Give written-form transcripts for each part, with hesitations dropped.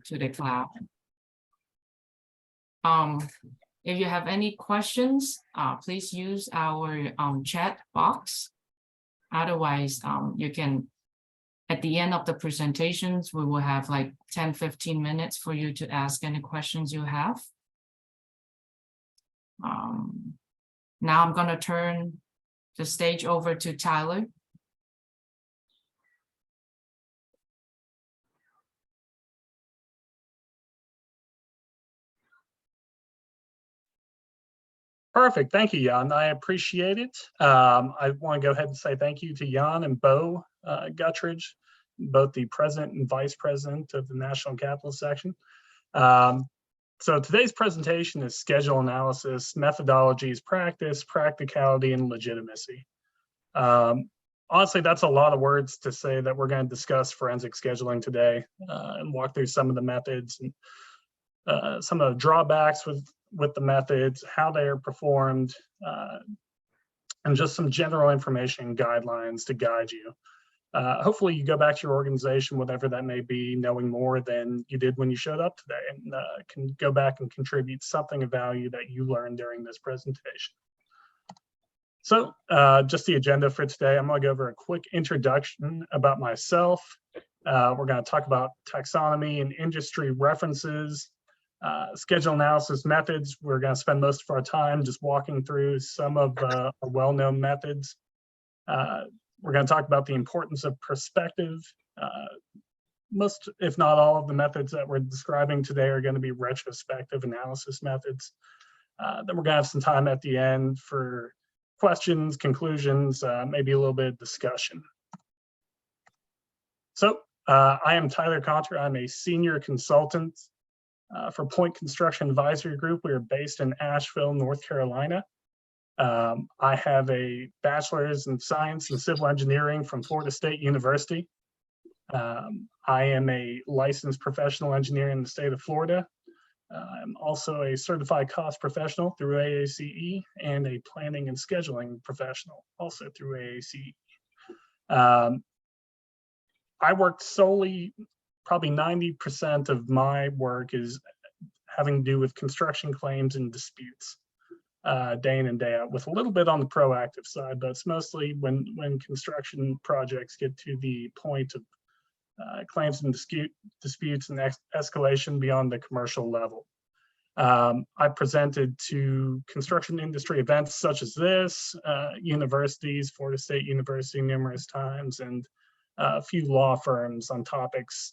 to the cloud. If you have any questions, please use our chat box. Otherwise, you can, at the end of the presentations, we will have like 10-15 minutes for you to ask any questions you have. Now I'm going to turn the stage over to Tyler. Perfect. Thank you, Jan. I appreciate it. I want to go ahead and say thank you to Jan and Bo Guttridge, both the president and vice president of the National Capital Section. So today's presentation is schedule analysis, methodologies, practice, practicality, and legitimacy. Honestly, that's a lot of words to say that we're going to discuss forensic scheduling today and walk through some of the methods and some of the drawbacks with the methods, how they are performed, and just some general information and guidelines to guide you. Hopefully you go back to your organization, whatever that may be, knowing more than you did when you showed up today, and can go back and contribute something of value that you learned during this presentation. So just the agenda for today, I'm going to go over a quick introduction about myself. We're going to talk about taxonomy and industry references, schedule analysis methods. We're going to spend most of our time just walking through some of our well-known methods. We're going to talk about the importance of perspective. Most, if not all, of the methods that we're describing today are going to be retrospective analysis methods. Then we're going to have some time at the end for questions, conclusions, maybe a little bit of discussion. So I am Tyler Konter. I'm a senior consultant for Point Construction Advisory Group. We are based in Asheville, North Carolina. I have a bachelor's in science and civil engineering from Florida State University. I am a licensed professional engineer in the state of Florida. I'm also a certified cost professional through AACE and a planning and scheduling professional also through AACE. I worked solely, probably 90% of my work is having to do with construction claims and disputes. Day in and day out, with a little bit on the proactive side, but it's mostly when construction projects get to the point of claims and disputes and escalation beyond the commercial level. I presented to construction industry events such as this, universities, Florida State University numerous times, and a few law firms on topics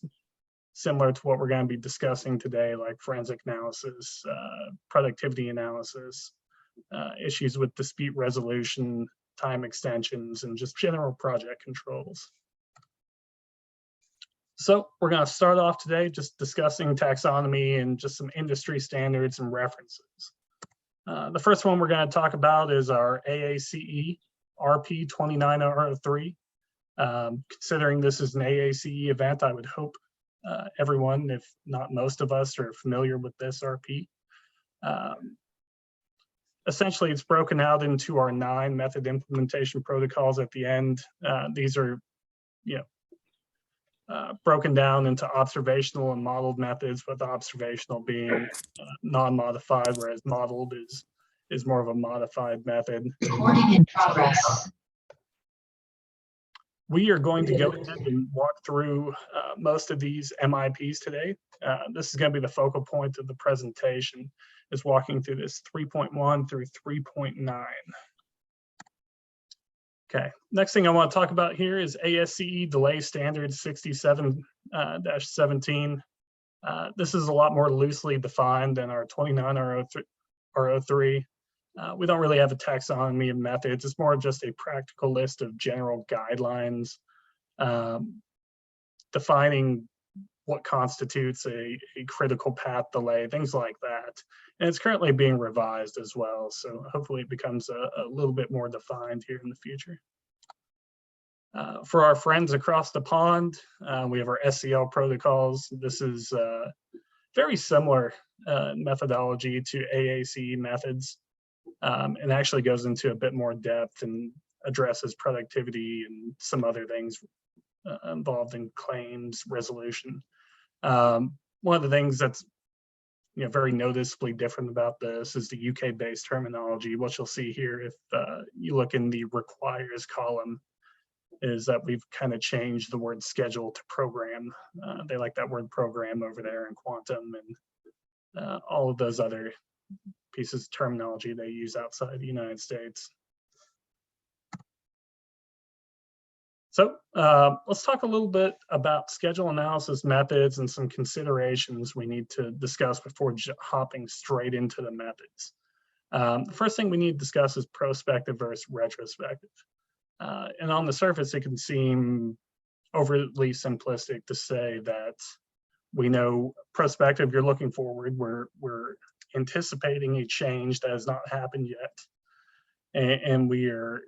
similar to what we're going to be discussing today, like forensic analysis, productivity analysis, issues with dispute resolution, time extensions, and just general project controls. So we're going to start off today just discussing taxonomy and just some industry standards and references. The first one we're going to talk about is our AACE RP 29003. Considering this is an AACE event, I would hope everyone, if not most of us, are familiar with this RP. Essentially, it's broken out into our 9 method implementation protocols at the end. These are, broken down into observational and modeled methods, with the observational being non-modified, whereas modeled is more of a modified method. Recording in progress. We are going to go ahead and walk through most of these MIPs today. This is going to be the focal point of the presentation, is walking through this 3.1 through 3.9. Okay, next thing I want to talk about here is ASCE Delay Standard 67-17. This is a lot more loosely defined than our 29R03. We don't really have a taxonomy of methods. It's more of just a practical list of general guidelines defining what constitutes a critical path delay, things like that. And it's currently being revised as well, so hopefully it becomes a little bit more defined here in the future. For our friends across the pond, we have our SCL protocols. This is very similar methodology to AACE methods. And actually goes into a bit more depth and addresses productivity and some other things involved in claims resolution. one of the things that's very noticeably different about this is the UK-based terminology. What you'll see here, if you look in the requires column, is that we've kind of changed the word schedule to program. They like that word program over there in quantum and all of those other pieces of terminology they use outside the United States. So let's talk a little bit about schedule analysis methods and some considerations we need to discuss before hopping straight into the methods. The first thing we need to discuss is prospective versus retrospective. And on the surface, it can seem overly simplistic to say that we know prospective, you're looking forward, we're anticipating a change that has not happened yet. And we are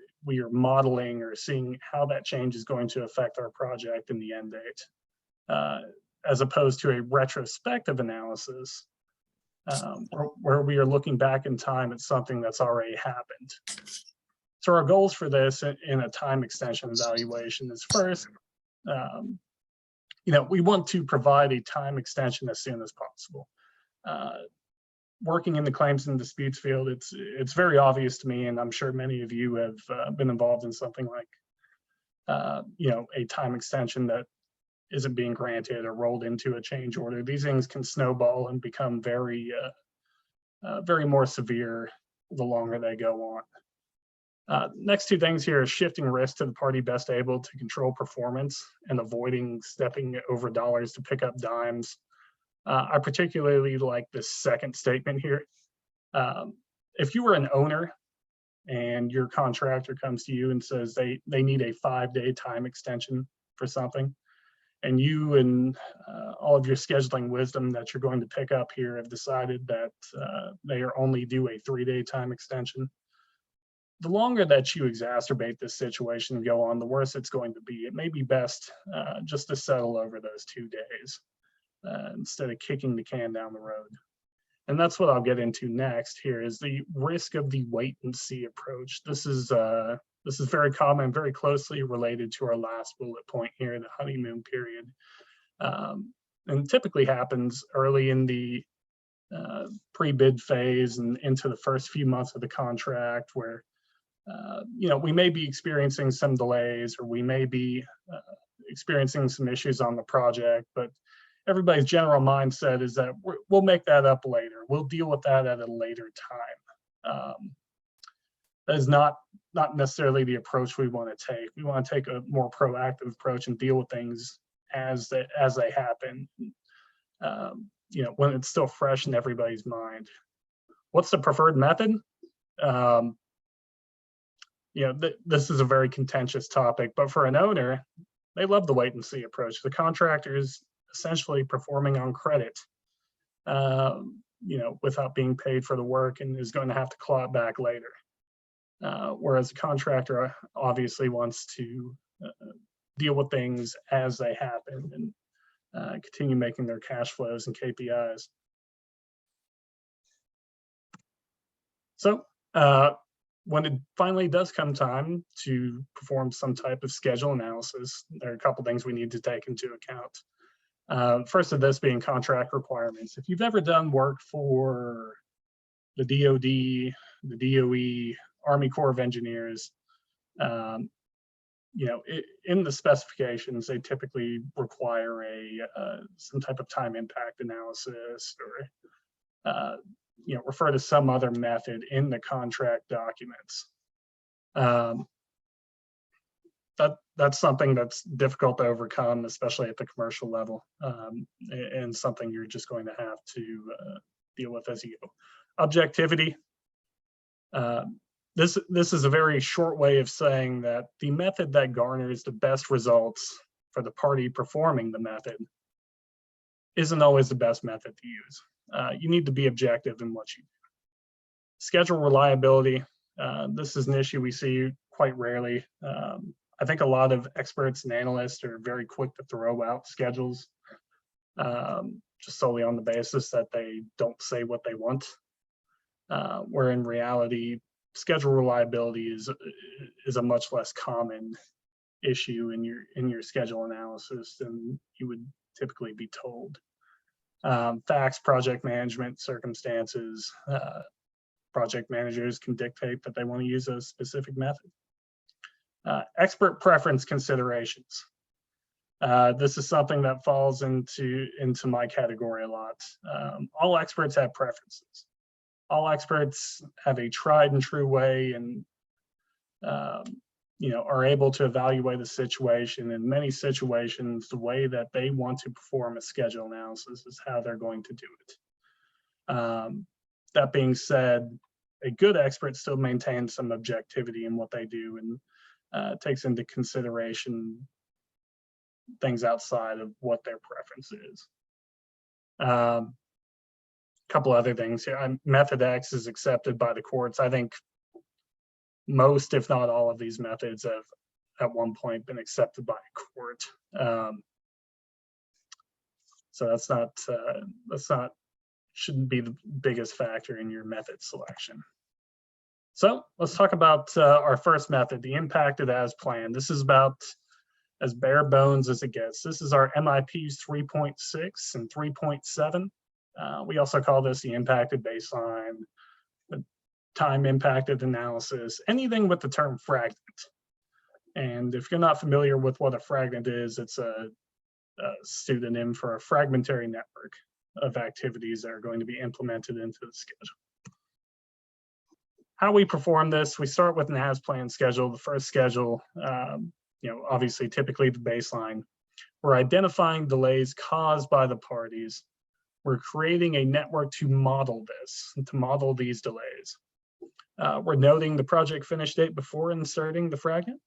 modeling or seeing how that change is going to affect our project and the end date, as opposed to a retrospective analysis, where we are looking back in time at something that's already happened. So our goals for this in a time extension evaluation is first, we want to provide a time extension as soon as possible. Working in the claims and disputes field, it's very obvious to me, and I'm sure many of you have been involved in something like, a time extension that isn't being granted or rolled into a change order. These things can snowball and become very more severe the longer they go on. Next two things here is shifting risk to the party best able to control performance and avoiding stepping over dollars to pick up dimes. I particularly like this second statement here. If you were an owner and your contractor comes to you and says they need a 5-day time extension for something, and you and all of your scheduling wisdom that you're going to pick up here have decided that they are only due a 3-day time extension, the longer that you exacerbate this situation and go on, the worse it's going to be. It may be best just to settle over those 2 days instead of kicking the can down the road. And that's what I'll get into next here is the risk of the wait and see approach. This is very common, very closely related to our last bullet point here, the honeymoon period. And typically happens early in the pre-bid phase and into the first few months of the contract where we may be experiencing some delays or we may be experiencing some issues on the project, but everybody's general mindset is that we'll make that up later. We'll deal with that at a later time. That is not necessarily the approach we want to take. We want to take a more proactive approach and deal with things as they happen, when it's still fresh in everybody's mind. What's the preferred method? This is a very contentious topic, but for an owner, they love the wait and see approach. The contractor is essentially performing on credit, without being paid for the work and is going to have to claw it back later. Whereas the contractor obviously wants to deal with things as they happen and continue making their cash flows and KPIs. So when it finally does come time to perform some type of schedule analysis, there are a couple things we need to take into account. First of this being contract requirements. If you've ever done work for the DoD, the DOE, Army Corps of Engineers, in the specifications, they typically require some type of time impact analysis or refer to some other method in the contract documents. That's something that's difficult to overcome, especially at the commercial level, and something you're just going to have to deal with as you go. Objectivity. This is a very short way of saying that the method that garners the best results for the party performing the method isn't always the best method to use. You need to be objective in what you do. Schedule reliability. This is an issue we see quite rarely. I think a lot of experts and analysts are very quick to throw out schedules just solely on the basis that they don't say what they want, where in reality, schedule reliability is a much less common issue in your schedule analysis than you would typically be told. Facts, project management, circumstances. Project managers can dictate that they want to use a specific method. Expert preference considerations. This is something that falls into my category a lot. All experts have preferences. All experts have a tried and true way and are able to evaluate the situation. In many situations, the way that they want to perform a schedule analysis is how they're going to do it. That being said, a good expert still maintains some objectivity in what they do and takes into consideration things outside of what their preference is. Couple other things here. Method X is accepted by the courts. I think most, if not all, of these methods have at one point been accepted by a court. So that's not shouldn't be the biggest factor in your method selection. So let's talk about our first method, the impacted as planned. This is about as bare bones as it gets. This is our MIPs 3.6 and 3.7. We also call this the impacted baseline, the time impacted analysis, anything with the term fragment. And if you're not familiar with what a fragment is, it's a pseudonym for a fragmentary network of activities that are going to be implemented into the schedule. How we perform this, we start with an as-planned schedule. The first schedule, obviously typically the baseline. We're identifying delays caused by the parties. We're creating a network to model this, to model these delays. We're noting the project finish date before inserting the fragment.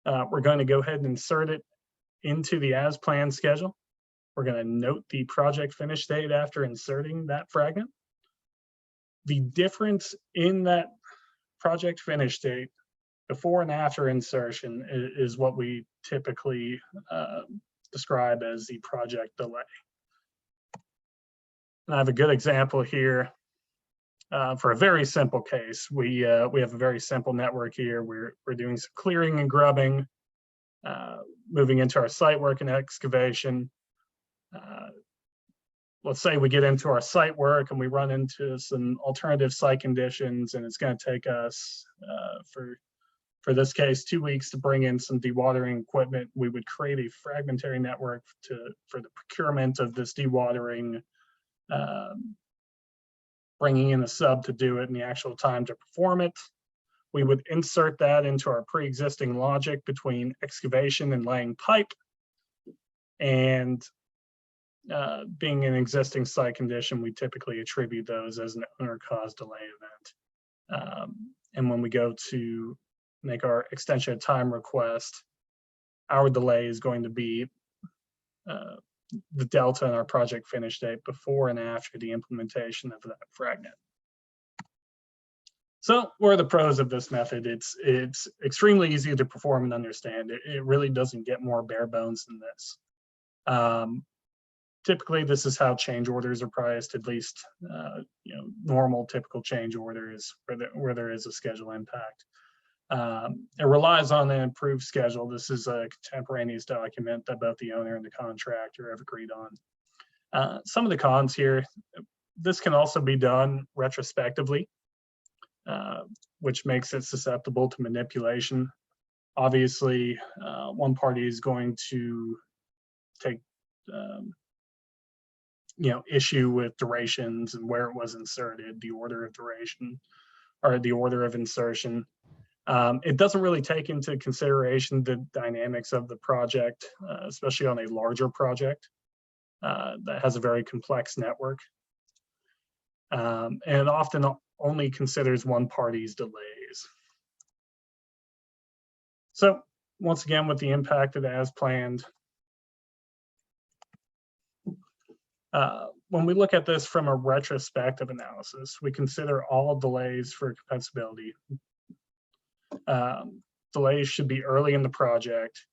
We're going to go ahead and insert it into the as-planned schedule. We're going to note the project finish date after inserting that fragment. The difference in that project finish date before and after insertion is what we typically describe as the project delay. And I have a good example here for a very simple case. We have a very simple network here. We're doing some clearing and grubbing, moving into our site work and excavation. Let's say we get into our site work and we run into some alternative site conditions, and it's going to take us, for this case, 2 weeks to bring in some dewatering equipment. We would create a fragmentary network for the procurement of this dewatering, bringing in a sub to do it and the actual time to perform it. We would insert that into our pre-existing logic between excavation and laying pipe. And being an existing site condition, we typically attribute those as an owner-caused delay event. And when we go to make our extension of time request, our delay is going to be the delta in our project finish date before and after the implementation of that fragment. So what are the pros of this method? It's extremely easy to perform and understand. It really doesn't get more bare bones than this. Typically, this is how change orders are priced, at least normal, typical change orders where there is a schedule impact. It relies on an improved schedule. This is a contemporaneous document that both the owner and the contractor have agreed on. Some of the cons here, this can also be done retrospectively, which makes it susceptible to manipulation. Obviously, one party is going to take issue with durations and where it was inserted, the order of duration, or the order of insertion. It doesn't really take into consideration the dynamics of the project, especially on a larger project that has a very complex network. And it often only considers one party's delays. So once again, with the impacted as planned, when we look at this from a retrospective analysis, we consider all delays for compensability. Delays should be early in the project.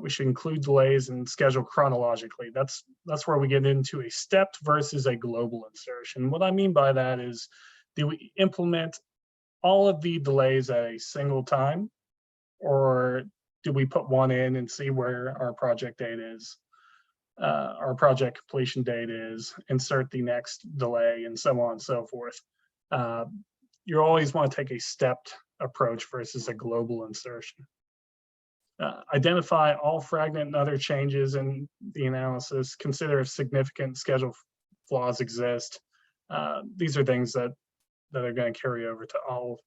We should include delays and schedule chronologically. That's where we get into a stepped versus a global insertion. What I mean by that is, do we implement all of the delays at a single time, or do we put one in and see where our project date is? our project completion date is, insert the next delay, and so on and so forth. You always want to take a stepped approach versus a global insertion. Identify all fragment and other changes in the analysis. Consider if significant schedule flaws exist. These are things that are going to carry over to all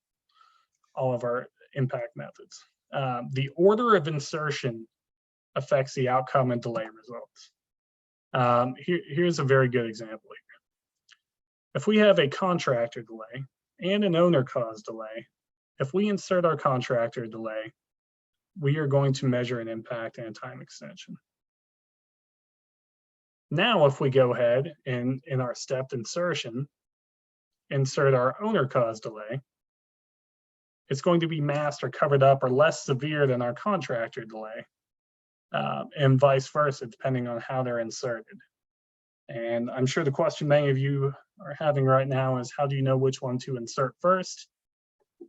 of our impact methods. The order of insertion affects the outcome and delay results. Here's a very good example here. If we have a contractor delay and an owner caused delay, if we insert our contractor delay, we are going to measure an impact and a time extension. Now, if we go ahead and in our stepped insertion, insert our owner caused delay, it's going to be masked or covered up or less severe than our contractor delay, and vice versa, depending on how they're inserted. And I'm sure the question many of you are having right now is, how do you know which one to insert first?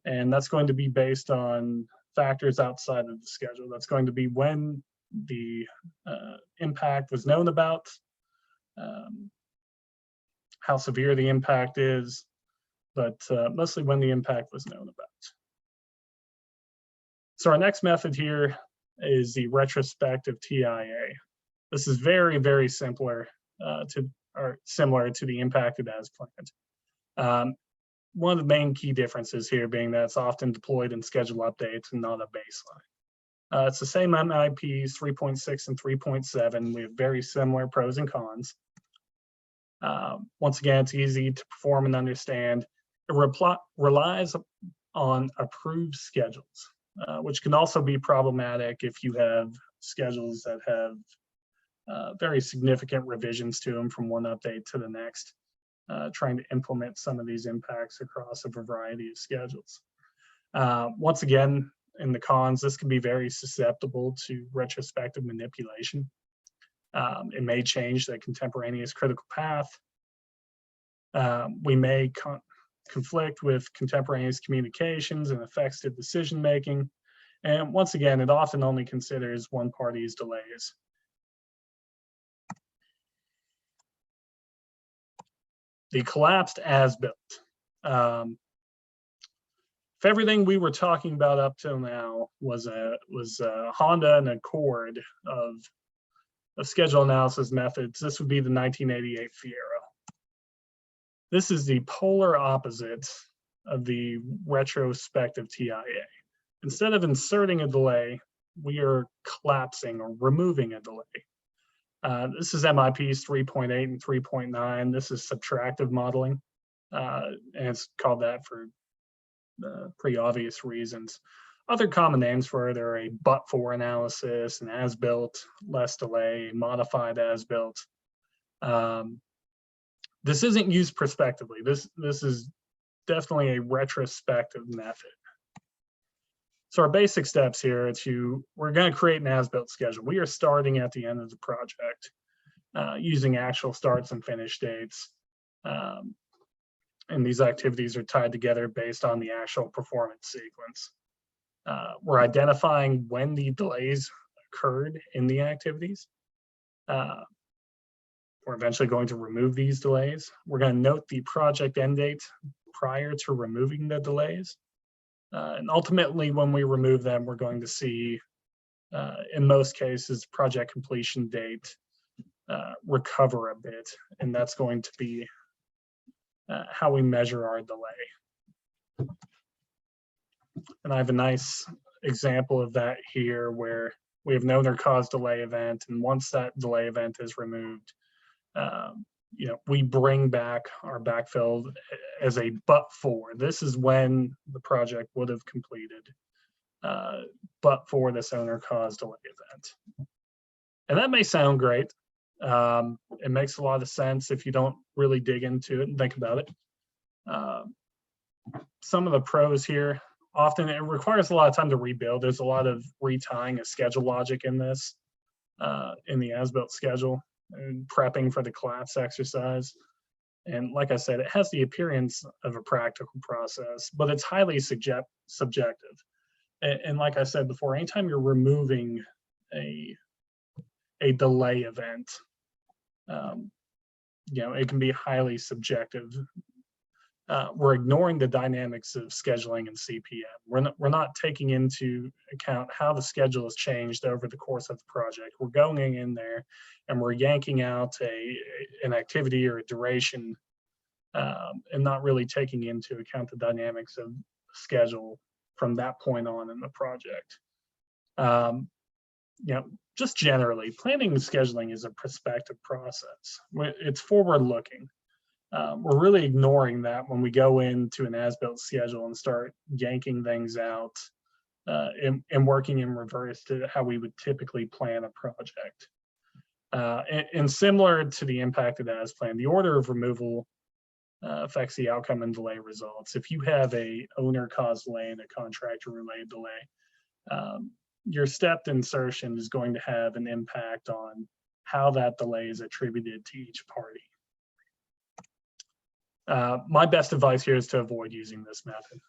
And that's going to be based on factors outside of the schedule. That's going to be when the impact was known about, how severe the impact is, but mostly when the impact was known about. So our next method here is the retrospective TIA. This is very, very similar to the impacted as planned. One of the main key differences here being that it's often deployed in schedule updates and not a baseline. It's the same MIPs 3.6 and 3.7. We have very similar pros and cons. Once again, it's easy to perform and understand. It relies on approved schedules, which can also be problematic if you have schedules that have very significant revisions to them from one update to the next, trying to implement some of these impacts across a variety of schedules. Once again, in the cons, this can be very susceptible to retrospective manipulation. It may change the contemporaneous critical path. We may conflict with contemporaneous communications and affects the decision making. And once again, it often only considers one party's delays. The collapsed as-built. If everything we were talking about up till now was a Honda and Accord of schedule analysis methods, this would be the 1988 Fiero. This is the polar opposite of the retrospective TIA. Instead of inserting a delay, we are collapsing or removing a delay. This is MIPs 3.8 and 3.9. This is subtractive modeling, and it's called that for pretty obvious reasons. Other common names for it are a but-for analysis, an as-built, less delay, modified as-built. This isn't used prospectively. This is definitely a retrospective method. So our basic steps here we're going to create an as-built schedule. We are starting at the end of the project using actual starts and finish dates. And these activities are tied together based on the actual performance sequence. We're identifying when the delays occurred in the activities. We're eventually going to remove these delays. We're going to note the project end date prior to removing the delays. And ultimately, when we remove them, we're going to see, in most cases, project completion date recover a bit. And that's going to be how we measure our delay. And I have a nice example of that here where we have an owner caused delay event. And once that delay event is removed, we bring back our backfill as a but-for. This is when the project would have completed, but for this owner caused delay event. And that may sound great. It makes a lot of sense if you don't really dig into it and think about it. Some of the pros here, often it requires a lot of time to rebuild. There's a lot of retying of schedule logic in this, in the as-built schedule, and prepping for the collapse exercise. And like I said, it has the appearance of a practical process, but it's highly subjective. And like I said before, anytime you're removing a delay event, You know, it can be highly subjective. We're ignoring the dynamics of scheduling and CPM. We're not taking into account how the schedule has changed over the course of the project. We're going in there and we're yanking out an activity or a duration, and not really taking into account the dynamics of schedule from that point on in the project. You know, just generally, planning and scheduling is a prospective process. It's forward-looking. We're really ignoring that when we go into an as-built schedule and start yanking things out and working in reverse to how we would typically plan a project. And similar to the impacted as plan, the order of removal affects the outcome and delay results. If you have a owner-caused delay and a contractor-related delay, your stepped insertion is going to have an impact on how that delay is attributed to each party. My best advice here is to avoid using this method.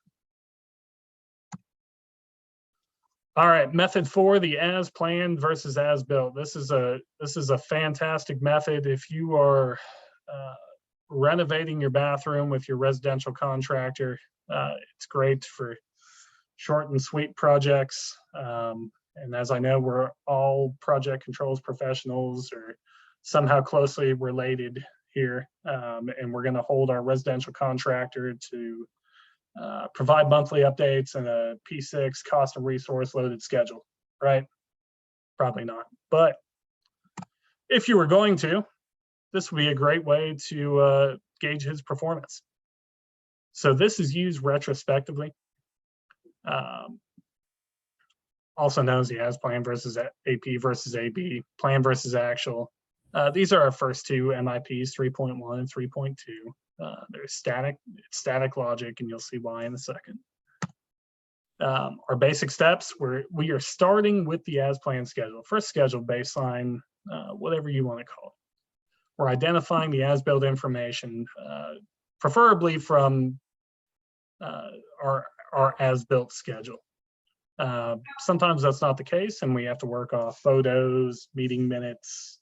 All right, method 4, the as planned versus as built. This is a fantastic method if you are renovating your bathroom with your residential contractor. It's great for short and sweet projects. And as I know, we're all project controls professionals or somehow closely related here. And we're going to hold our residential contractor to provide monthly updates and a P6 cost and resource loaded schedule, right? Probably not. But if you were going to, this would be a great way to gauge his performance. So this is used retrospectively, also known as the as plan versus AP versus AB, plan versus actual. These are our first two MIPs, 3.1 and 3.2. They're static logic, and you'll see why in a second. Our basic steps, we are starting with the as planned schedule. First schedule, baseline, whatever you want to call it. We're identifying the as-built information, preferably from our as-built schedule. Sometimes that's not the case, and we have to work off photos, meeting minutes,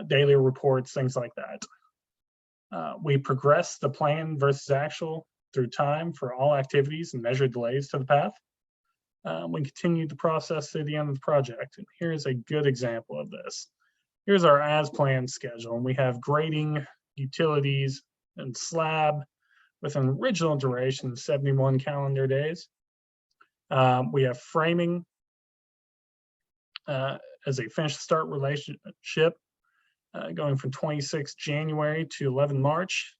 daily reports, things like that. We progress the plan versus actual through time for all activities and measure delays to the path. We continue the process through the end of the project. And here's a good example of this. Here's our as planned schedule, and we have grading, utilities, and slab with an original duration of 71 calendar days. We have framing as a finish to start relationship going from 26 January to 11 March.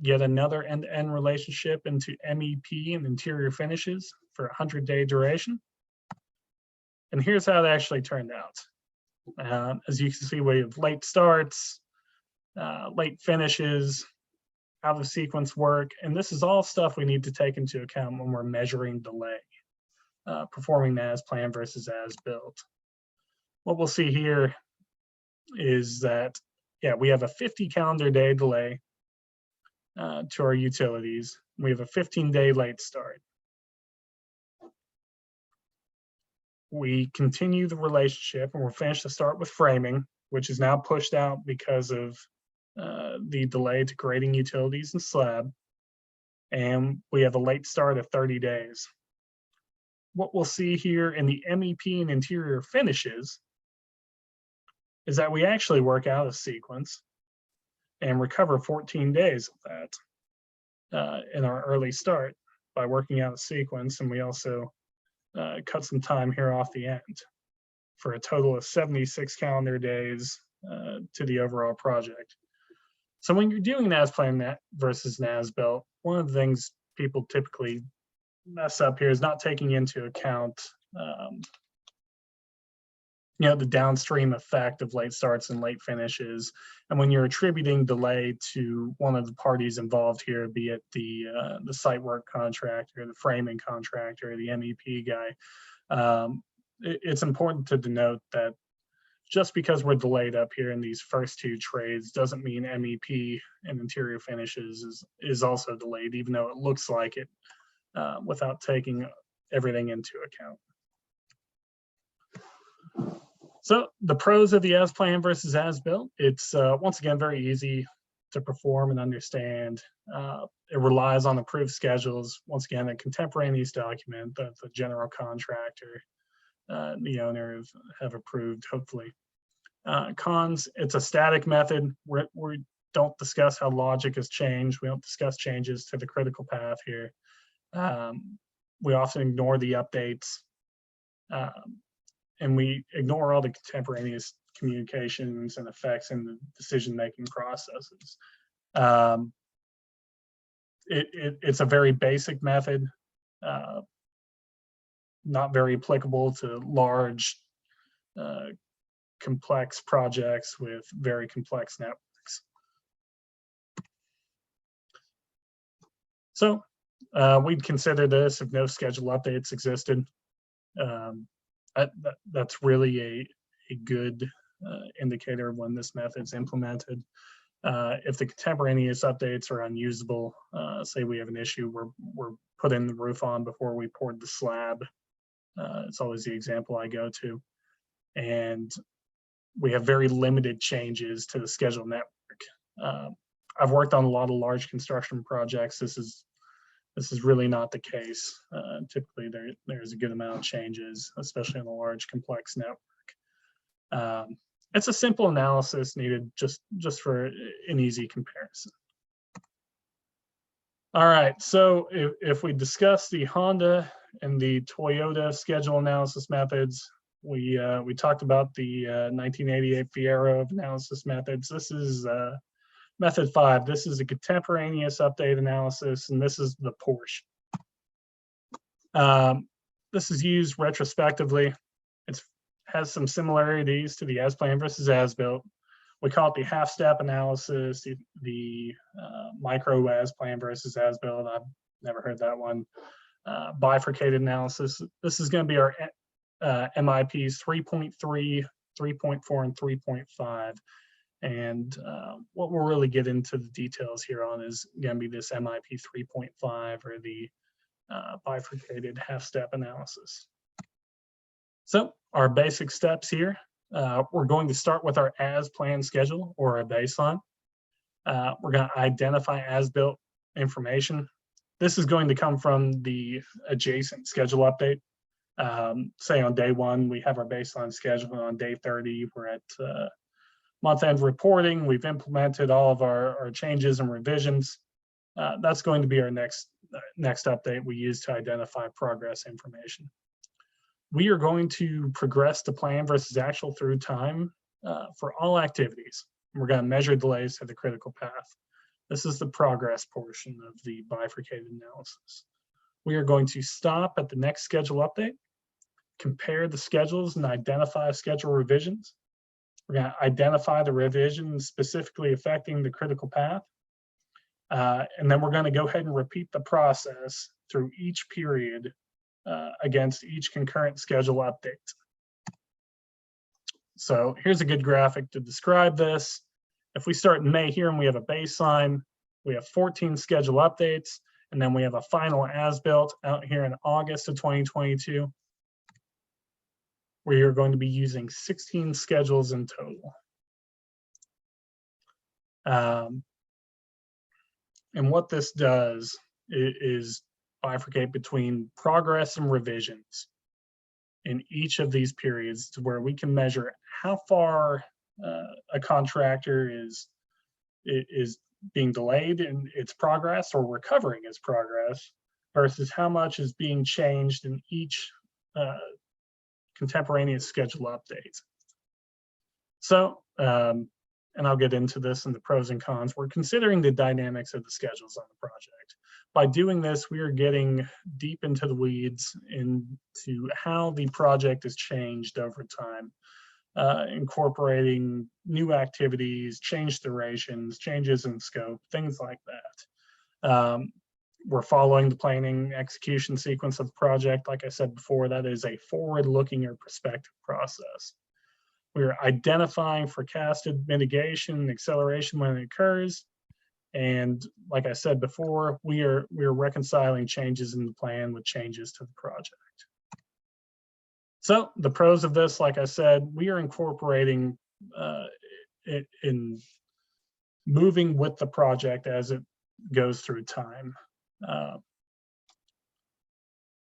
Yet another end-to-end relationship into MEP and interior finishes for a 100-day duration. And here's how it actually turned out. As you can see, we have late starts, late finishes, out of sequence work, and this is all stuff we need to take into account when we're measuring delay, performing the as planned versus as built. What we'll see here is that, yeah, we have a 50 calendar day delay to our utilities. We have a 15-day late start. We continue the relationship, and we're finished to start with framing, which is now pushed out because of the delay to grading utilities and slab. And we have a late start of 30 days. What we'll see here in the MEP and interior finishes is that we actually work out a sequence and recover 14 days of that in our early start by working out a sequence. And we also cut some time here off the end for a total of 76 calendar days to the overall project. So when you're doing an as planned versus an as built, one of the things people typically mess up here is not taking into account the downstream effect of late starts and late finishes. And when you're attributing delay to one of the parties involved here, be it the site work contractor, the framing contractor, the MEP guy, it's important to denote that just because we're delayed up here in these first two trades doesn't mean MEP and interior finishes is also delayed, even though it looks like it, without taking everything into account. So the pros of the as planned versus as built, it's once again very easy to perform and understand. It relies on approved schedules. Once again, a contemporaneous document that the general contractor, the owner have approved, hopefully. Cons, it's a static method. We don't discuss how logic has changed. We don't discuss changes to the critical path here. We often ignore the updates. And we ignore all the contemporaneous communications and effects in the decision-making processes. It's a very basic method, not very applicable to large, complex projects with very complex networks. So we'd consider this if no schedule updates existed. That's really a good indicator of when this method's implemented. If the contemporaneous updates are unusable, say we have an issue, we're putting the roof on before we poured the slab. It's always the example I go to. And we have very limited changes to the schedule network. I've worked on a lot of large construction projects. This is really not the case. Typically, there's a good amount of changes, especially in a large, complex network. It's a simple analysis needed just for an easy comparison. All right, so if we discuss the Honda and the Toyota schedule analysis methods, we talked about the 1988 Fiero analysis methods. This is Method 5, this is a contemporaneous update analysis, and this is the Porsche. This is used retrospectively. It has some similarities to the as planned versus as built. We call it the half-step analysis, the micro as planned versus as built. I've never heard that one. Bifurcated analysis. This is going to be our MIPs 3.3, 3.4, and 3.5. And what we'll really get into the details here on is going to be this MIP 3.5 or the bifurcated half-step analysis. So our basic steps here, we're going to start with our as-planned schedule or a baseline. We're going to identify as-built information. This is going to come from the adjacent schedule update. Say on day 1, we have our baseline schedule, and on day 30, we're at month-end reporting. We've implemented all of our changes and revisions. That's going to be our next update we use to identify progress information. We are going to progress the plan versus actual through time for all activities. We're going to measure delays to the critical path. This is the progress portion of the bifurcated analysis. We are going to stop at the next schedule update, compare the schedules, and identify schedule revisions. We're going to identify the revisions specifically affecting the critical path. And then we're going to go ahead and repeat the process through each period against each concurrent schedule update. So here's a good graphic to describe this. If we start in May here and we have a baseline, we have 14 schedule updates, and then we have a final as-built out here in August of 2022. We are going to be using 16 schedules in total. And what this does is bifurcate between progress and revisions in each of these periods to where we can measure how far a contractor is being delayed in its progress or recovering its progress versus how much is being changed in each contemporaneous schedule update. So, and I'll get into this in the pros and cons, we're considering the dynamics of the schedules on the project. By doing this, we are getting deep into the weeds into how the project has changed over time, incorporating new activities, change durations, changes in scope, things like that. We're following the planning execution sequence of the project. Like I said before, that is a forward-looking or prospective process. We're identifying forecasted mitigation and acceleration when it occurs. And like I said before, we are reconciling changes in the plan with changes to the project. So the pros of this, like I said, we are incorporating it in moving with the project as it goes through time.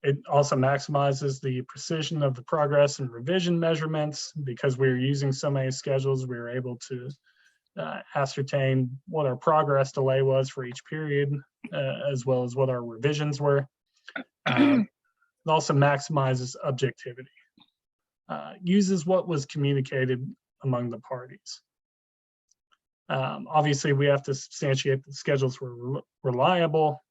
It also maximizes the precision of the progress and revision measurements. Because we're using so many schedules, we're able to ascertain what our progress delay was for each period, as well as what our revisions were. It also maximizes objectivity. Uses what was communicated among the parties. Obviously, we have to substantiate that the schedules were reliable.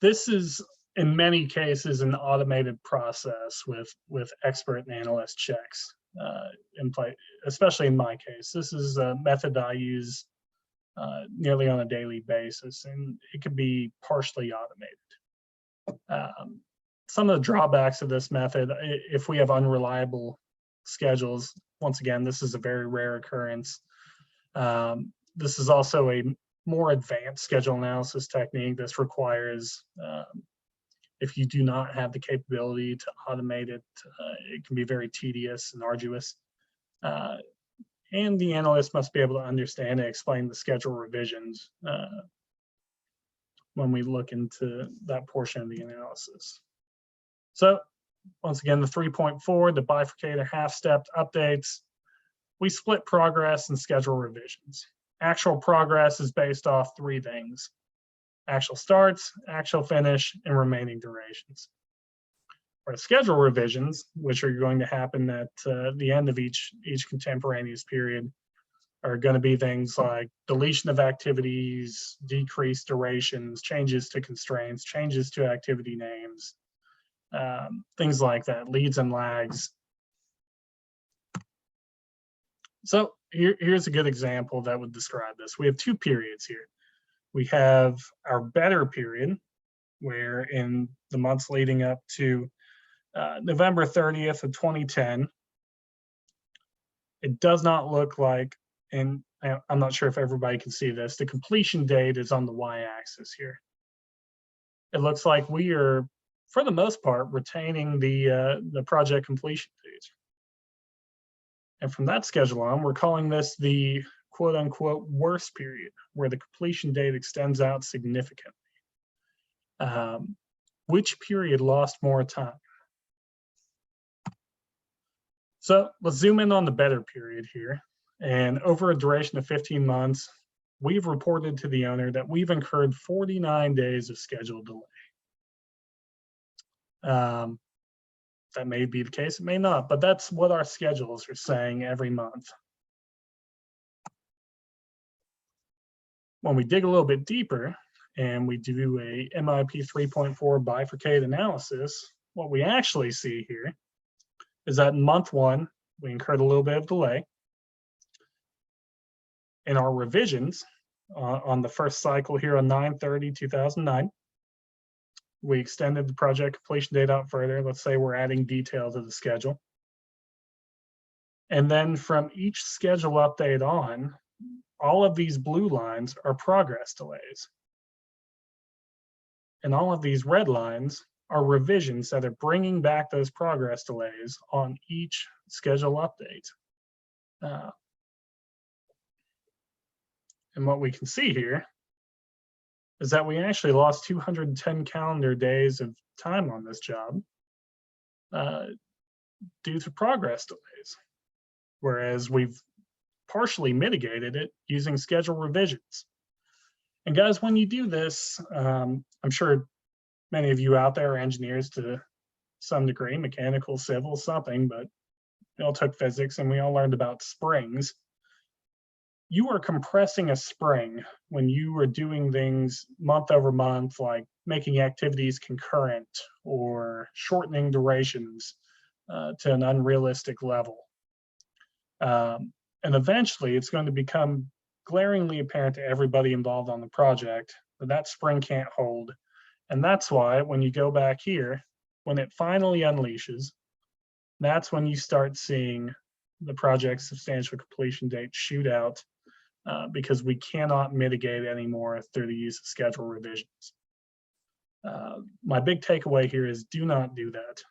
This is, in many cases, an automated process with expert and analyst checks in play, especially in my case. This is a method I use nearly on a daily basis, and it can be partially automated. Some of the drawbacks of this method, if we have unreliable schedules, once again, this is a very rare occurrence. This is also a more advanced schedule analysis technique. This requires, if you do not have the capability to automate it, it can be very tedious and arduous. And the analyst must be able to understand and explain the schedule revisions when we look into that portion of the analysis. So once again, the 3.4, the bifurcated half-stepped updates, we split progress and schedule revisions. Actual progress is based off three things: actual starts, actual finish, and remaining durations. Or schedule revisions, which are going to happen at the end of each contemporaneous period, are going to be things like deletion of activities, decreased durations, changes to constraints, changes to activity names, things like that, leads and lags. So here's a good example that would describe this. We have two periods here. We have our better period, where in the months leading up to November 30th of 2010, it does not look like, and I'm not sure if everybody can see this, the completion date is on the y-axis here. It looks like we are, for the most part, retaining the project completion date. And from that schedule on, we're calling this the quote unquote worst period, where the completion date extends out significantly. Which period lost more time? So let's zoom in on the better period here. And over a duration of 15 months, we've reported to the owner that we've incurred 49 days of schedule delay. That may be the case, it may not, but that's what our schedules are saying every month. When we dig a little bit deeper and we do a MIP 3.4 bifurcated analysis, what we actually see here is that in month one, we incurred a little bit of delay. In our revisions on the first cycle here on 9/30/2009, we extended the project completion date out further. Let's say we're adding detail to the schedule. And then from each schedule update on, all of these blue lines are progress delays. And all of these red lines are revisions that are bringing back those progress delays on each schedule update. And what we can see here is that we actually lost 210 calendar days of time on this job due to progress delays, whereas we've partially mitigated it using schedule revisions. And guys, when you do this, I'm sure many of you out there are engineers to some degree, mechanical, civil, something, but we all took physics and we all learned about springs. You are compressing a spring when you are doing things month over month, like making activities concurrent or shortening durations to an unrealistic level. And eventually it's going to become glaringly apparent to everybody involved on the project that that spring can't hold. And that's why when you go back here, when it finally unleashes, that's when you start seeing the project's substantial completion date shoot out because we cannot mitigate anymore through the use of schedule revisions. My big takeaway here is do not do that.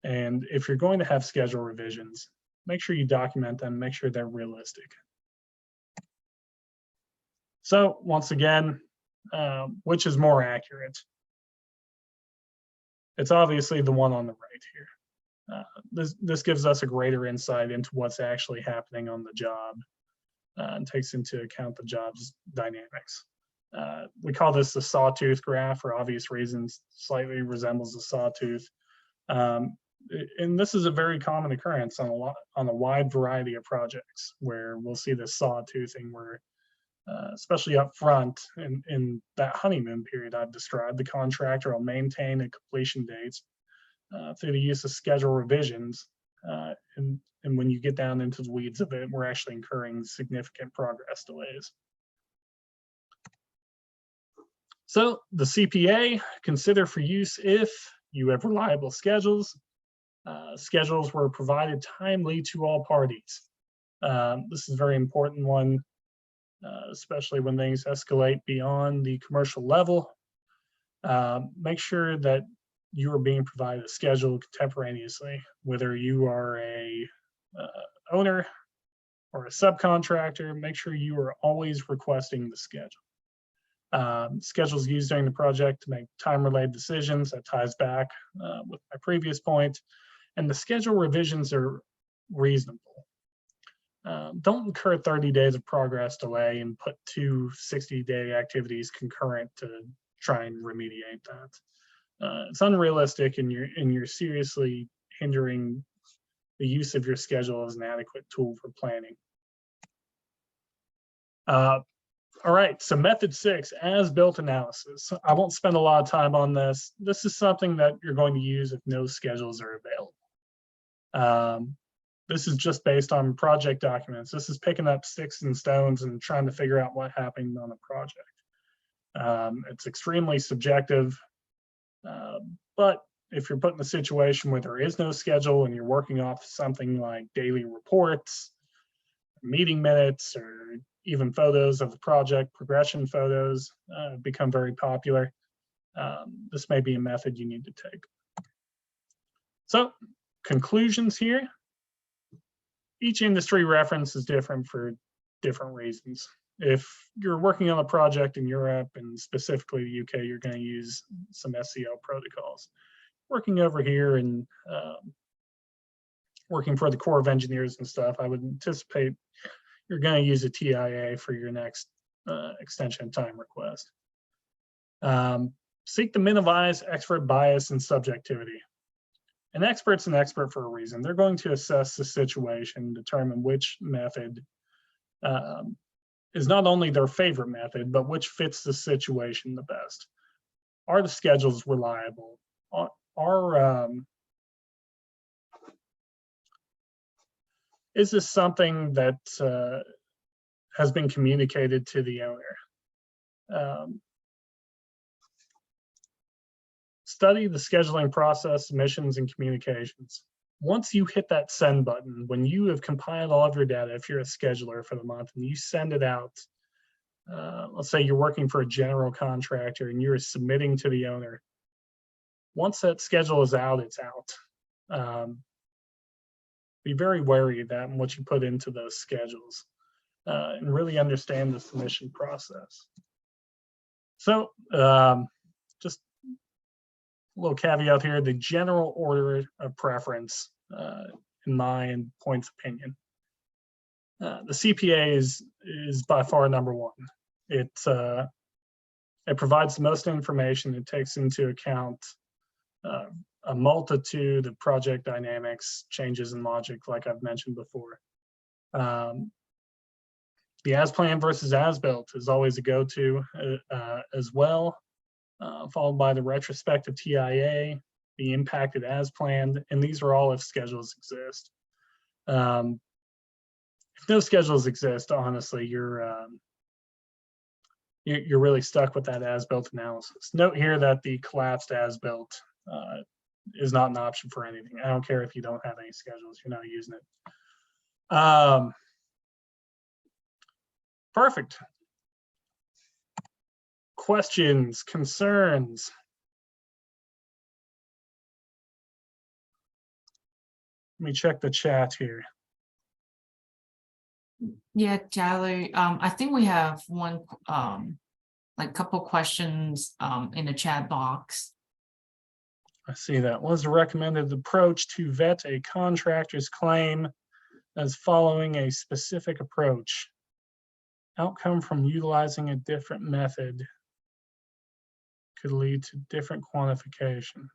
And if you're going to have schedule revisions, make sure you document them, make sure they're realistic. So once again, which is more accurate? It's obviously the one on the right here. This gives us a greater insight into what's actually happening on the job and takes into account the job's dynamics. We call this the sawtooth graph for obvious reasons, slightly resembles a sawtooth. And this is a very common occurrence on a wide variety of projects where we'll see this sawtoothing where, especially up front in that honeymoon period I've described, the contractor will maintain a completion dates through the use of schedule revisions. And when you get down into the weeds of it, we're actually incurring significant progress delays. So the CPA, consider for use if you have reliable schedules. Schedules were provided timely to all parties. This is a very important one, especially when things escalate beyond the commercial level. Make sure that you are being provided a schedule contemporaneously, whether you are a owner or a subcontractor. Make sure you are always requesting the schedule. Schedules used during the project to make time-related decisions. That ties back with my previous point. And the schedule revisions are reasonable. Don't incur 30 days of progress delay and put 2 60-day activities concurrent to try and remediate that. It's unrealistic, and you're seriously hindering the use of your schedule as an adequate tool for planning. All right, so method 6, as-built analysis. I won't spend a lot of time on this. This is something that you're going to use if no schedules are available. This is just based on project documents. This is picking up sticks and stones and trying to figure out what happened on a project. It's extremely subjective, but if you're put in a situation where there is no schedule and you're working off something like daily reports, meeting minutes, or even photos of the project, progression photos become very popular. This may be a method you need to take. So, conclusions here. Each industry reference is different for different reasons. If you're working on a project in Europe and specifically the UK, you're going to use some SCL protocols. Working over here and working for the Corps of Engineers and stuff, I would anticipate you're going to use a TIA for your next extension of time request. Seek to minimize expert bias and subjectivity. An expert's an expert for a reason. They're going to assess the situation, determine which method is not only their favorite method, but which fits the situation the best. Are the schedules reliable? Is this something that has been communicated to the owner? Study the scheduling process, submissions, and communications. Once you hit that send button, when you have compiled all of your data, if you're a scheduler for the month and you send it out, let's say you're working for a general contractor and you're submitting to the owner. Once that schedule is out, it's out. Be very wary of that and what you put into those schedules and really understand the submission process. So just a little caveat here, the general order of preference in my point's opinion. The CPA is by far number one. It provides the most information. It takes into account a multitude of project dynamics, changes in logic, like I've mentioned before. The as-planned versus as-built is always a go-to as well, followed by the retrospective TIA, the impacted as-planned, and these are all if schedules exist. If no schedules exist, honestly, you're really stuck with that as-built analysis. Note here that the collapsed as-built is not an option for anything. I don't care if you don't have any schedules, you're not using it. Perfect. questions, concerns? Let me check the chat here. Yeah, Tyler, I think we have one, like couple questions, in the chat box. I see that. What is the recommended approach to vet a contractor's claim as following a specific approach? Outcome from utilizing a different method could lead to different quantification.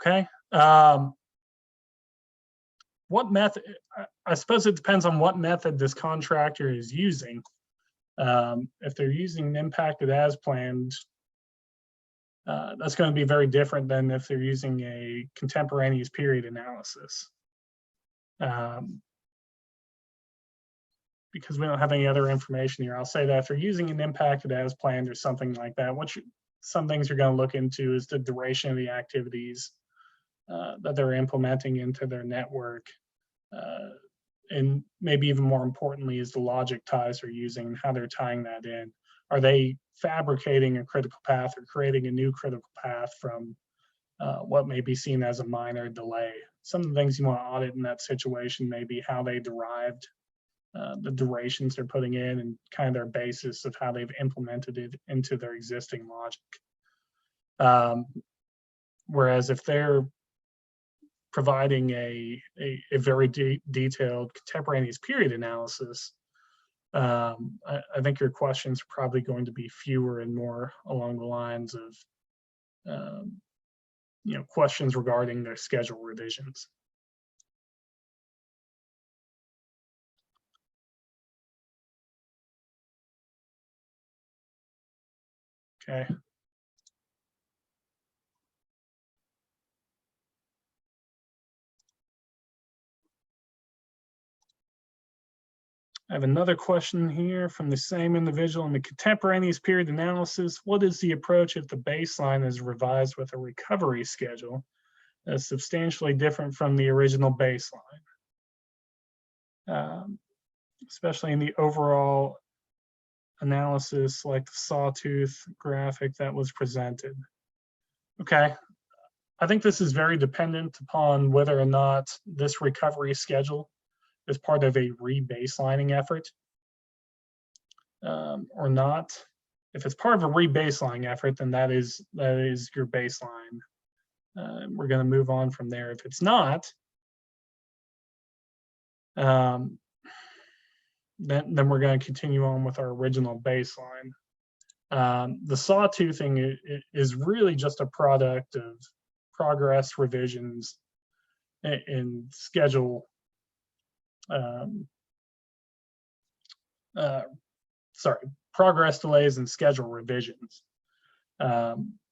Okay. What method? I suppose it depends on what method this contractor is using. If they're using an impacted as planned, that's going to be very different than if they're using a contemporaneous period analysis. Because we don't have any other information here, I'll say that if they're using an impacted as planned or something like that, some things you're going to look into is the duration of the activities that they're implementing into their network. And maybe even more importantly is the logic ties they're using and how they're tying that in. Are they fabricating a critical path or creating a new critical path from what may be seen as a minor delay? Some of the things you want to audit in that situation may be how they derived the durations they're putting in and kind of their basis of how they've implemented it into their existing logic. Whereas if they're providing a very detailed contemporaneous period analysis, I think your questions are probably going to be fewer and more along the lines of questions regarding their schedule revisions. Okay. I have another question here from the same individual. In the contemporaneous period analysis, what is the approach if the baseline is revised with a recovery schedule that's substantially different from the original baseline? Especially in the overall analysis, like the sawtooth graphic that was presented. Okay, I think this is very dependent upon whether or not this recovery schedule is part of a rebaselining effort or not. If it's part of a rebaselining effort, then that is your baseline. We're going to move on from there. If it's not, then we're going to continue on with our original baseline. The sawtoothing is really just a product of progress revisions in schedule. Progress delays and schedule revisions.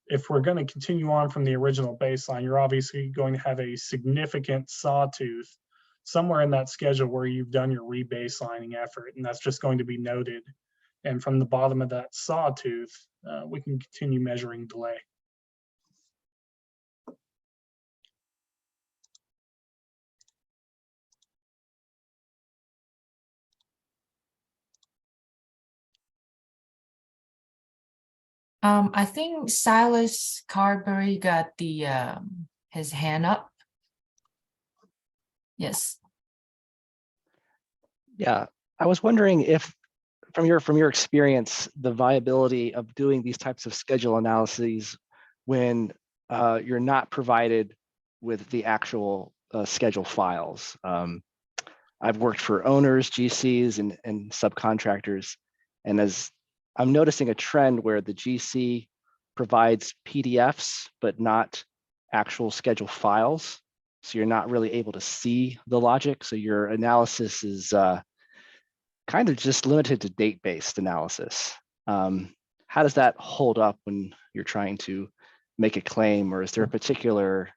If we're going to continue on from the original baseline, you're obviously going to have a significant sawtooth somewhere in that schedule where you've done your rebaselining effort, and that's just going to be noted. And from the bottom of that sawtooth, we can continue measuring delay. I think Silas Carberry got the his hand up. Yes. Yeah, I was wondering if, from your experience, the viability of doing these types of schedule analyses when you're not provided with the actual schedule files. I've worked for owners, GCs, and subcontractors, and as I'm noticing a trend where the GC provides PDFs, but not actual schedule files. So you're not really able to see the logic. So your analysis is kind of just limited to date-based analysis. How does that hold up when you're trying to make a claim, or is there a particular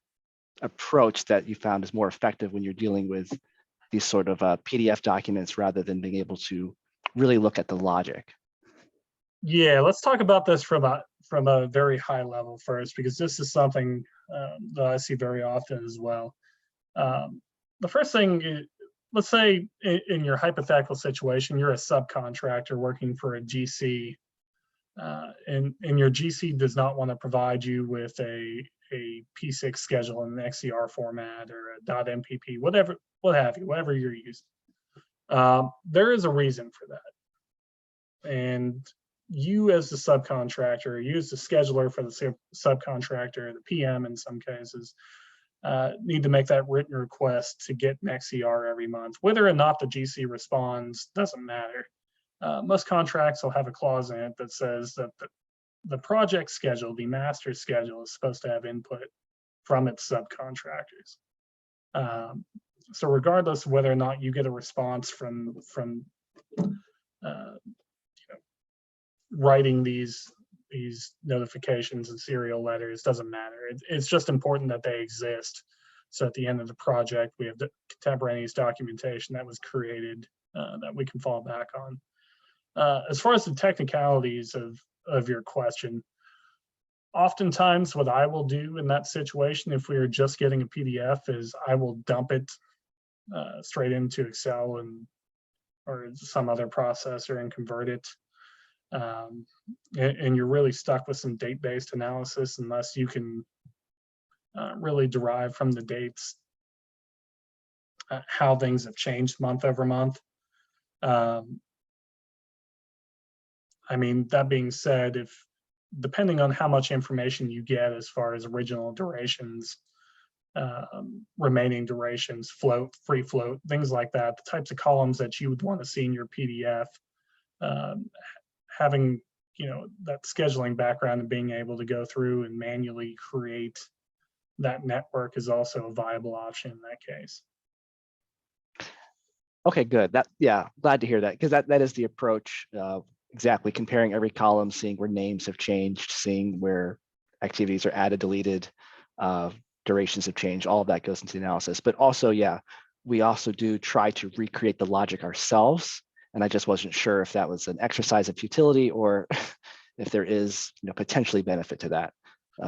approach that you found is more effective when you're dealing with these sort of PDF documents rather than being able to really look at the logic? Yeah, let's talk about this from a very high level first, because this is something that I see very often as well. The first thing let's say in your hypothetical situation, you're a subcontractor working for a GC, and your GC does not want to provide you with a P6 schedule in an XCR format or a .mpp, whatever, what have you, whatever you're using. There is a reason for that. And you as the subcontractor, you as the scheduler for the subcontractor, the PM in some cases, need to make that written request to get an XCR every month. Whether or not the GC responds doesn't matter. Most contracts will have a clause in it that says that the project schedule, the master schedule, is supposed to have input from its subcontractors. So regardless of whether or not you get a response from writing these notifications and serial letters, doesn't matter. It's just important that they exist. So at the end of the project, we have the contemporaneous documentation that was created that we can fall back on. As far as the technicalities of your question, oftentimes what I will do in that situation, if we are just getting a PDF, is I will dump it straight into Excel or some other processor and convert it. And you're really stuck with some date-based analysis unless you can really derive from the dates how things have changed month over month. I mean, that being said, depending on how much information you get as far as original durations, remaining durations, float, free float, things like that, the types of columns that you would want to see in your PDF, having that scheduling background and being able to go through and manually create that network is also a viable option in that case. Okay, good. Glad to hear that, because that is the approach. Exactly, comparing every column, seeing where names have changed, seeing where activities are added, deleted, durations have changed. All of that goes into the analysis. But also, we also do try to recreate the logic ourselves. And I just wasn't sure if that was an exercise of futility or if there is potentially benefit to that.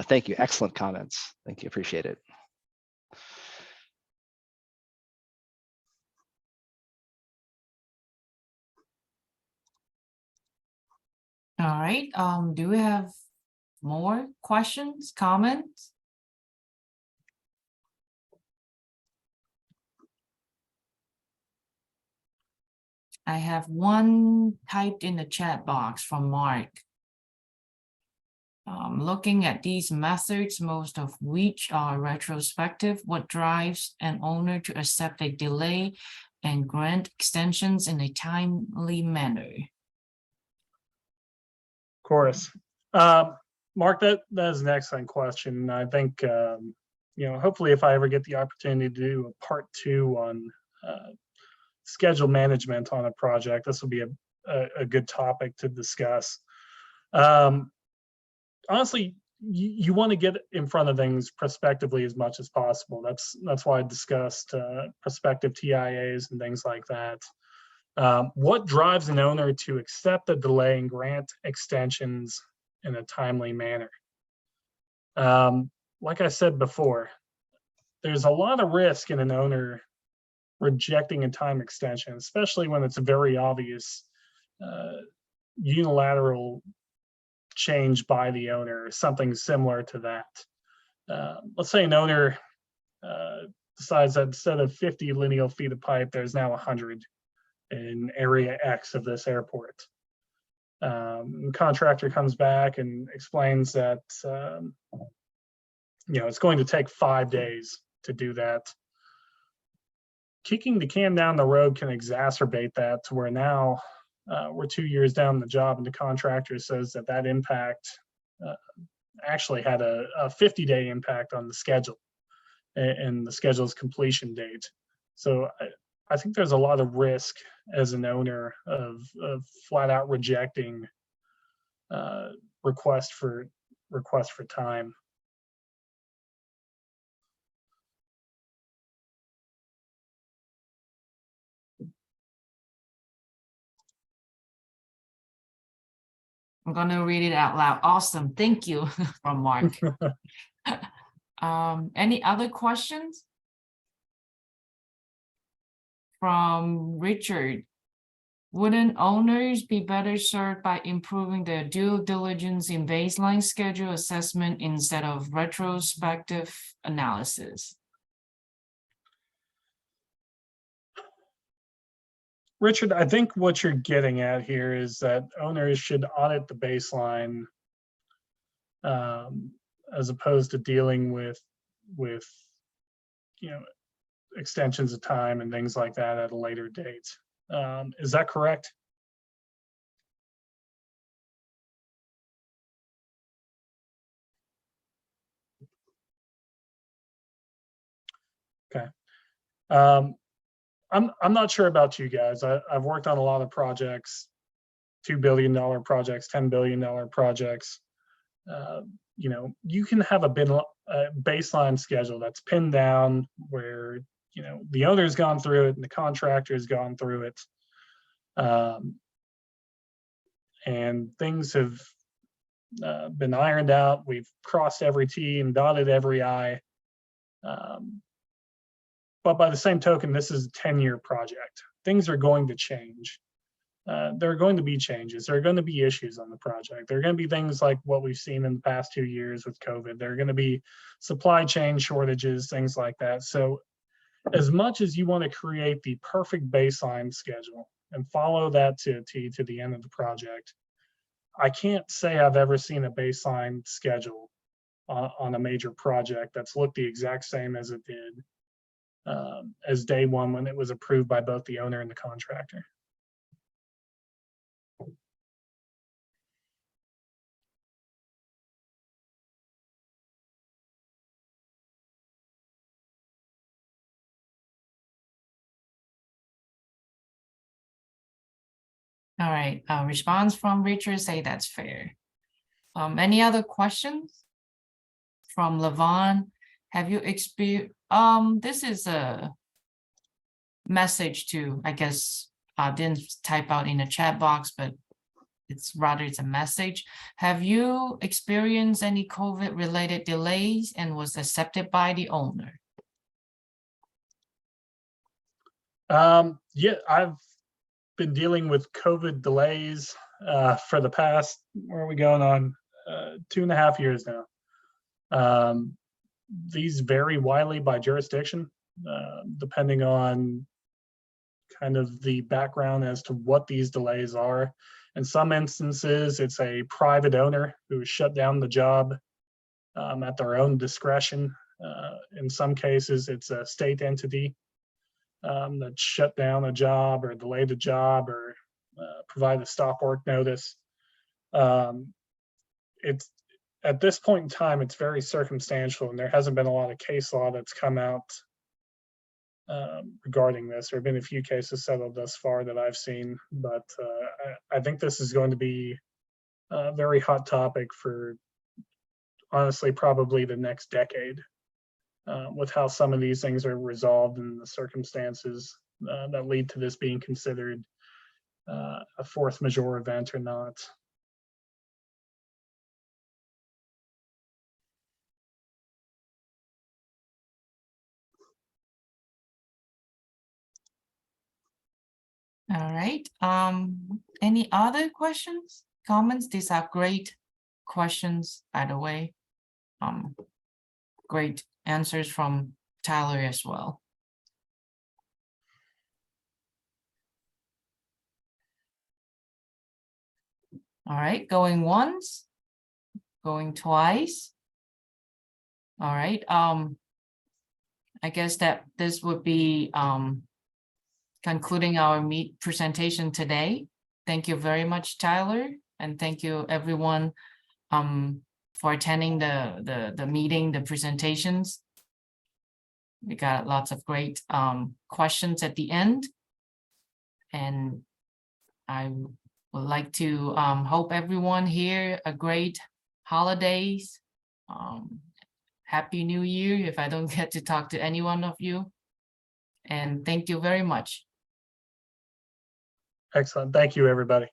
Thank you. Excellent comments. Thank you. Appreciate it. All right. Do we have more questions, comments? I have one typed in the chat box from Mark. Looking at these methods, most of which are retrospective, what drives an owner to accept a delay and grant extensions in a timely manner? Of course. Mark, that is an excellent question. I think, hopefully if I ever get the opportunity to do a part 2 on schedule management on a project, this will be a good topic to discuss. Honestly, you want to get in front of things prospectively as much as possible. That's why I discussed prospective TIAs and things like that. What drives an owner to accept a delay and grant extensions in a timely manner? Like I said before, there's a lot of risk in an owner rejecting a time extension, especially when it's a very obvious unilateral change by the owner, or something similar to that. Let's say an owner decides that instead of 50 lineal feet of pipe, there's now 100 in area X of this airport. The contractor comes back and explains that it's going to take 5 days to do that. Kicking the can down the road can exacerbate that to where now we're 2 years down the job and the contractor says that impact actually had a 50-day impact on the schedule and the schedule's completion date. So I think there's a lot of risk as an owner of flat out rejecting request for time. I'm gonna read it out loud. Awesome, thank you from Mark. Any other questions? from Richard. Wouldn't owners be better served by improving their due diligence in baseline schedule assessment instead of retrospective analysis? Richard, I think what you're getting at here is that owners should audit the baseline as opposed to dealing with extensions of time and things like that at a later date. Is that correct? Okay. I'm not sure about you guys. I've worked on a lot of projects, $2 billion projects, $10 billion projects. You can have a baseline schedule that's pinned down where the owner's gone through it and the contractor's gone through it, and things have been ironed out. We've crossed every T and dotted every I. But by the same token, this is a 10-year project. Things are going to change. There are going to be changes. There are going to be issues on the project. There are going to be things like what we've seen in the past 2 years with COVID. There are going to be supply chain shortages, things like that. So as much as you want to create the perfect baseline schedule and follow that to the end of the project, I can't say I've ever seen a baseline schedule on a major project that's looked the exact same as it did as day one when it was approved by both the owner and the contractor. All right, response from Richard say that's fair. Any other questions? From Levon, have you experienced, this is a message to, I guess, didn't type out in the chat box, but it's a message. Have you experienced any COVID related delays and was accepted by the owner? Yeah, I've been dealing with COVID delays for the past, where are we going on, 2.5 years now. These vary widely by jurisdiction, depending on kind of the background as to what these delays are. In some instances, it's a private owner who shut down the job at their own discretion. In some cases, it's a state entity that shut down a job or delayed a job or provide a stop work notice. It's at this point in time, it's very circumstantial, and there hasn't been a lot of case law that's come out regarding this. There have been a few cases settled thus far that I've seen, but I think this is going to be a very hot topic for, honestly, probably the next decade, with how some of these things are resolved and the circumstances that lead to this being considered a force majeure event or not. All right. Any other questions, comments? These are great questions, by the way. Great answers from Tyler as well. All right, going once, going twice. All right. I guess that this would be concluding our presentation today. Thank you very much, Tyler, and thank you everyone for attending the meeting, the presentations. We got lots of great questions at the end, and I would like to hope everyone here a great holidays. Happy New Year if I don't get to talk to any one of you, and thank you very much. Excellent. Thank you, everybody.